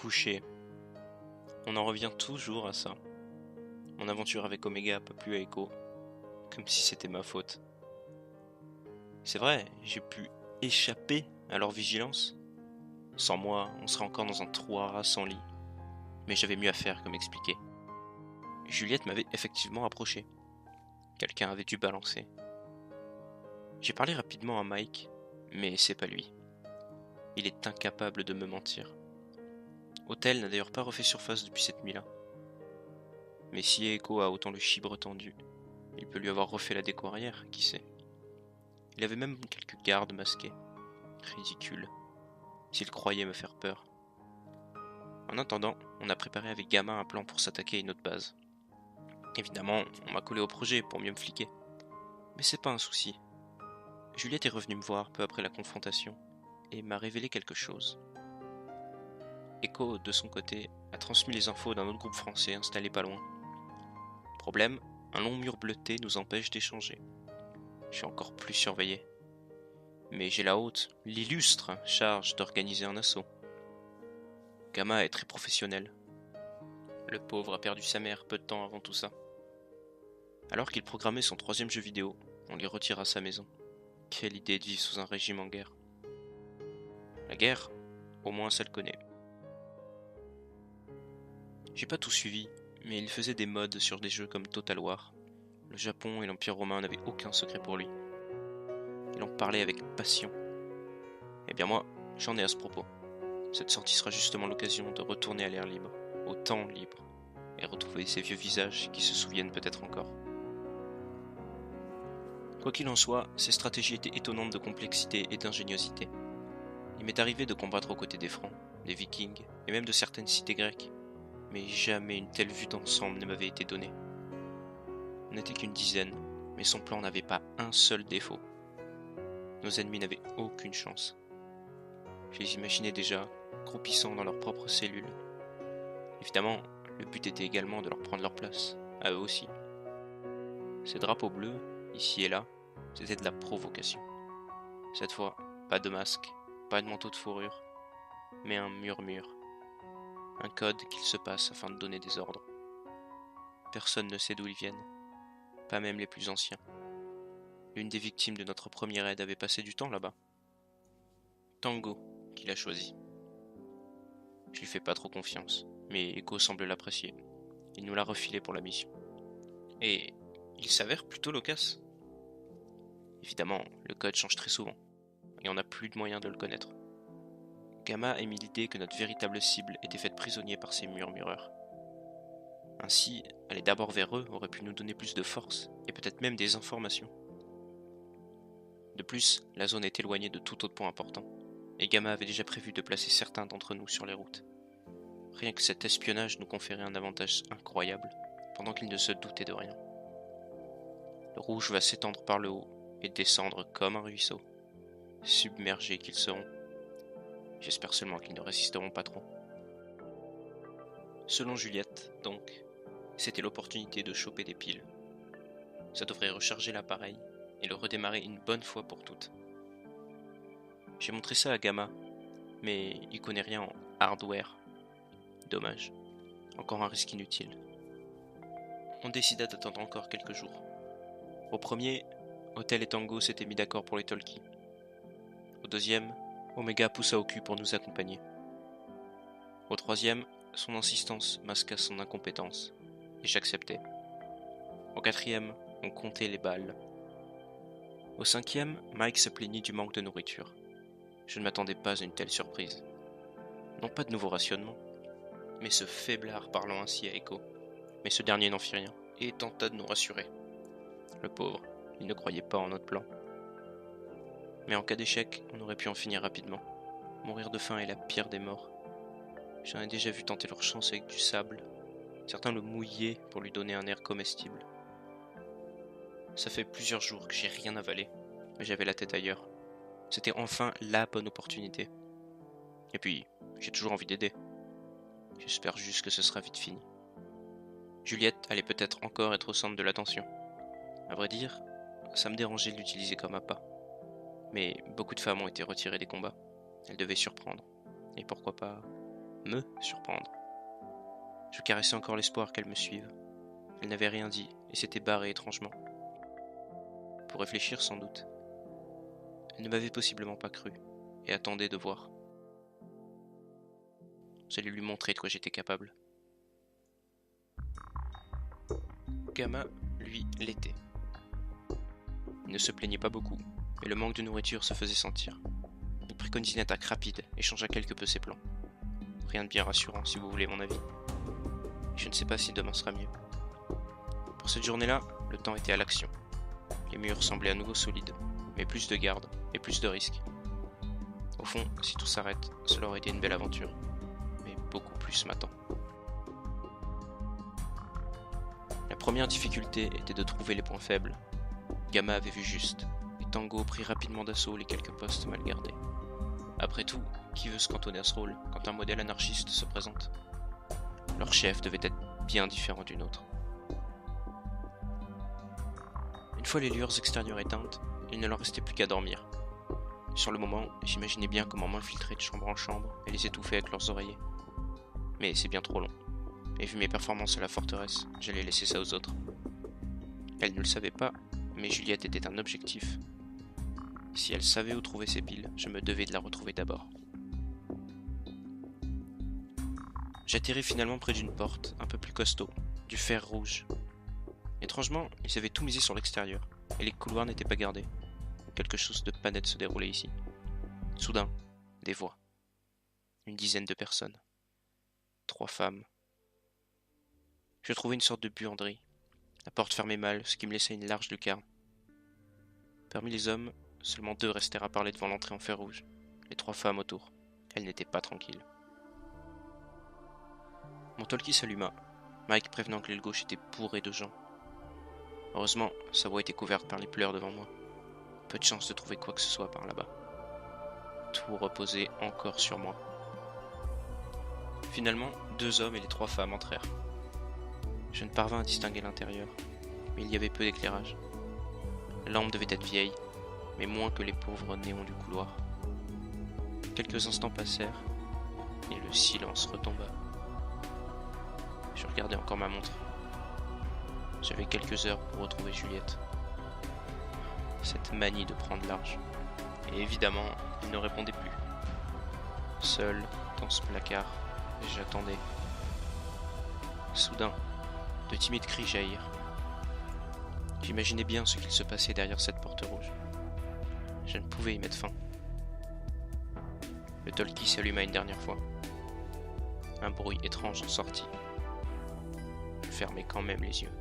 couché. On en revient toujours à ça. Mon aventure avec Omega a pas plu à Echo, comme si c'était ma faute. C'est vrai, j'ai pu échapper à leur vigilance. Sans moi, on serait encore dans un trou à rats sans lit. Mais j'avais mieux à faire, comme expliqué. Juliette m'avait effectivement approché. Quelqu'un avait dû balancer. J'ai parlé rapidement à Mike, mais c'est pas lui. Il est incapable de me mentir. Othel n'a d'ailleurs pas refait surface depuis cette nuit-là. Mais si Echo a autant le chibre tendu, il peut lui avoir refait la déco arrière, qui sait. Il avait même quelques gardes masqués. Ridicule. S'il croyait me faire peur. En attendant, on a préparé avec Gamma un plan pour s'attaquer à une autre base. Évidemment, on m'a collé au projet pour mieux me fliquer. Mais c'est pas un souci. Juliette est revenue me voir peu après la confrontation et m'a révélé quelque chose. Echo, de son côté, a transmis les infos d'un autre groupe français installé pas loin. Problème, un long mur bleuté nous empêche d'échanger. Je suis encore plus surveillé. Mais j'ai la haute, l'illustre charge d'organiser un assaut. Gamma est très professionnel. Le pauvre a perdu sa mère peu de temps avant tout ça. Alors qu'il programmait son 3e jeu vidéo, on lui retira sa maison. Quelle idée de vivre sous un régime en guerre. La guerre, au moins ça le connaît. J'ai pas tout suivi, mais il faisait des mods sur des jeux comme Total War. Le Japon et l'Empire romain n'avaient aucun secret pour lui. Il en parlait avec passion. Eh bien moi, j'en ai à ce propos. Cette sortie sera justement l'occasion de retourner à l'air libre, au temps libre, et retrouver ces vieux visages qui se souviennent peut-être encore. Quoi qu'il en soit, ces stratégies étaient étonnantes de complexité et d'ingéniosité. Il m'est arrivé de combattre aux côtés des Francs, des Vikings, et même de certaines cités grecques, mais jamais une telle vue d'ensemble ne m'avait été donnée. On n'était qu'une dizaine, mais son plan n'avait pas un seul défaut. Nos ennemis n'avaient aucune chance. Je les imaginais déjà, croupissant dans leurs propres cellules. Évidemment, le but était également de leur prendre leur place, à eux aussi. Ces drapeaux bleus, ici et là, c'était de la provocation. Cette fois, pas de masque, pas de manteau de fourrure, mais un murmure. Un code qu'ils se passent afin de donner des ordres. Personne ne sait d'où ils viennent, pas même les plus anciens. L'une des victimes de notre première aide avait passé du temps là-bas. Tango, qu'il a choisi. Je lui fais pas trop confiance, mais Echo semble l'apprécier. Il nous l'a refilé pour la mission. Et il s'avère plutôt loquace. Évidemment, le code change très souvent, et on n'a plus de moyens de le connaître. Gamma émit l'idée que notre véritable cible était faite prisonnier par ces murmureurs. Ainsi, aller d'abord vers eux aurait pu nous donner plus de force, et peut-être même des informations. De plus, la zone est éloignée de tout autre point important, et Gamma avait déjà prévu de placer certains d'entre nous sur les routes. Rien que cet espionnage nous conférait un avantage incroyable, pendant qu'il ne se doutait de rien. Le rouge va s'étendre par le haut, et descendre comme un ruisseau. Submergés qu'ils seront. J'espère seulement qu'ils ne résisteront pas trop. Selon Juliette, donc, c'était l'opportunité de choper des piles. Ça devrait recharger l'appareil et le redémarrer une bonne fois pour toutes. J'ai montré ça à Gamma, mais il connaît rien en hardware. Dommage. Encore un risque inutile. On décida d'attendre encore quelques jours. Au premier, Othel et Tango s'étaient mis d'accord pour les talkies. Au deuxième, Omega poussa au cul pour nous accompagner. Au troisième, son insistance masqua son incompétence, et j'acceptais. Au quatrième, on comptait les balles. Au cinquième, Mike se plaignit du manque de nourriture. Je ne m'attendais pas à une telle surprise. Non pas de nouveau rationnement, mais ce faiblard parlant ainsi à Echo. Mais ce dernier n'en fit rien, et tenta de nous rassurer. Le pauvre, il ne croyait pas en notre plan. Mais en cas d'échec, on aurait pu en finir rapidement. Mourir de faim est la pire des morts. J'en ai déjà vu tenter leur chance avec du sable. Certains le mouillaient pour lui donner un air comestible. Ça fait plusieurs jours que j'ai rien avalé, mais j'avais la tête ailleurs. C'était enfin la bonne opportunité. Et puis, j'ai toujours envie d'aider. J'espère juste que ce sera vite fini. Juliette allait peut-être encore être au centre de l'attention. À vrai dire, ça me dérangeait de l'utiliser comme appât. Mais beaucoup de femmes ont été retirées des combats. Elles devaient surprendre. Et pourquoi pas... me surprendre. Je caressais encore l'espoir qu'elle me suive. Elle n'avait rien dit et s'était barrée étrangement. Pour réfléchir sans doute. Elle ne m'avait possiblement pas cru et attendait de voir. J'allais lui montrer de quoi j'étais capable. Gamma, lui, l'était. Il ne se plaignait pas beaucoup, mais le manque de nourriture se faisait sentir. Il préconisait une attaque rapide et changea quelque peu ses plans. Rien de bien rassurant si vous voulez mon avis. Je ne sais pas si demain sera mieux. Pour cette journée-là, le temps était à l'action. Les murs semblaient à nouveau solides, mais plus de gardes et plus de risques. Au fond, si tout s'arrête, cela aurait été une belle aventure, mais beaucoup plus m'attend. La première difficulté était de trouver les points faibles. Gamma avait vu juste, et Tango prit rapidement d'assaut les quelques postes mal gardés. Après tout, qui veut se cantonner à ce rôle quand un modèle anarchiste se présente? Leur chef devait être bien différent du nôtre. Une fois les lueurs extérieures éteintes, il ne leur restait plus qu'à dormir. Sur le moment, j'imaginais bien comment m'infiltrer de chambre en chambre et les étouffer avec leurs oreillers. Mais c'est bien trop long. Et vu mes performances à la forteresse, j'allais laisser ça aux autres. Elle ne le savait pas, mais Juliette était un objectif. Si elle savait où trouver ses piles, je me devais de la retrouver d'abord. J'atterris finalement près d'une porte, un peu plus costaud, du fer rouge. Étrangement, ils avaient tout misé sur l'extérieur, et les couloirs n'étaient pas gardés. Quelque chose de pas net se déroulait ici. Soudain, des voix. Une dizaine de personnes. 3 femmes. Je trouvais une sorte de buanderie. La porte fermait mal, ce qui me laissait une large lucarne. Parmi les hommes, seulement 2 restèrent à parler devant l'entrée en fer rouge. Les 3 femmes autour. Elles n'étaient pas tranquilles. Mon talkie s'alluma, Mike prévenant que l'aile gauche était bourrée de gens. Heureusement, sa voix était couverte par les pleurs devant moi. Peu de chance de trouver quoi que ce soit par là-bas. Tout reposait encore sur moi. Finalement, 2 hommes et les 3 femmes entrèrent. Je ne parvins à distinguer l'intérieur, mais il y avait peu d'éclairage. La lampe devait être vieille, mais moins que les pauvres néons du couloir. Quelques instants passèrent, et le silence retomba. Je regardais encore ma montre. J'avais quelques heures pour retrouver Juliette. Cette manie de prendre large. Et évidemment, il ne répondait plus. Seul, dans ce placard, j'attendais. Soudain, de timides cris jaillirent. J'imaginais bien ce qu'il se passait derrière cette porte rouge. Je ne pouvais y mettre fin. Le talkie s'alluma une dernière fois. Un bruit étrange en sortit. Je fermais quand même les yeux.